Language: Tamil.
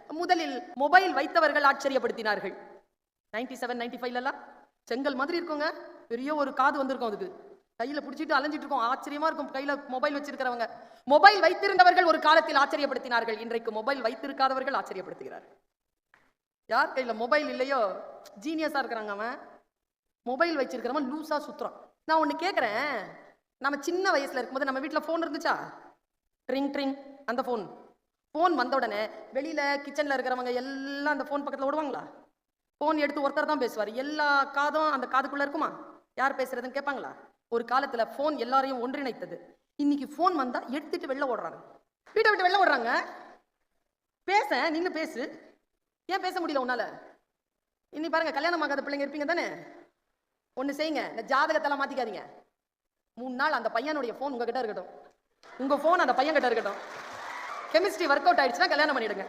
முதலில் மொபைல் வைத்தவர்கள் ஆச்சரியப்படுத்தினார்கள். 97 95 செங்கல் மாதிரி இருக்குங்க, பெரிய ஒரு காது வந்திருக்கும், அதுக்கு கையில பிடிச்சிட்டு அலைஞ்சிட்டு இருக்கோம், ஆச்சரியமா இருக்கும். கையில மொபைல் வச்சிருக்கிறவங்க, மொபைல் வைத்திருந்தவர்கள் ஒரு காலத்தில் ஆச்சரியப்படுத்தினார்கள். இன்றைக்கு மொபைல் வைத்திருக்காதவர்கள் ஆச்சரியப்படுத்துகிறார்கள். யார் கையில மொபைல் இல்லையோ ஜீனியஸா இருக்கிறாங்க. அவன் மொபைல் வச்சிருக்கிறவன் லூசா சுத்துறான். நான் ஒண்ணு கேட்கிறேன், நம்ம சின்ன வயசுல இருக்கும்போது நம்ம வீட்டுல போன் இருந்துச்சா? ட்ரிங் ட்ரிங் அந்த போன் வந்த உடனே வெளியில கிச்சன்ல இருக்கிறவங்க எல்லாம் அந்த போன் பக்கத்துல ஓடுவாங்களா? போன் எடுத்து ஒருத்தர் தான் பேசுவார், எல்லா காதும் அந்த காதுக்குள்ள இருக்குமா? யார் பேசுறதுன்னு கேட்பாங்களா? ஒரு காலத்துல போன் எல்லாரையும் ஒன்றிணைத்தது. இன்னைக்கு போன் வந்தா எடுத்துட்டு வெளில ஓடுறாங்க, வீட்டை விட்டு வெளில ஓடுறாங்க. பேச நின்னு பேசு, ஏன் பேச முடியல உன்னால? இன்னி பாருங்க, கல்யாணம் ஆகாத பிள்ளைங்க இருப்பீங்க தானே, ஒண்ணு செய்யுங்க, இந்த ஜாதகத்தெல்லாம் மாத்திக்காதீங்க. 3 நாள் அந்த பையனுடைய போன் உங்ககிட்ட இருக்கட்டும், உங்க போன் அந்த பையன் கிட்ட இருக்கட்டும். கெமிஸ்ட்ரி ஒர்க் அவுட் ஆயிடுச்சுன்னா கல்யாணம் பண்ணிடுங்க.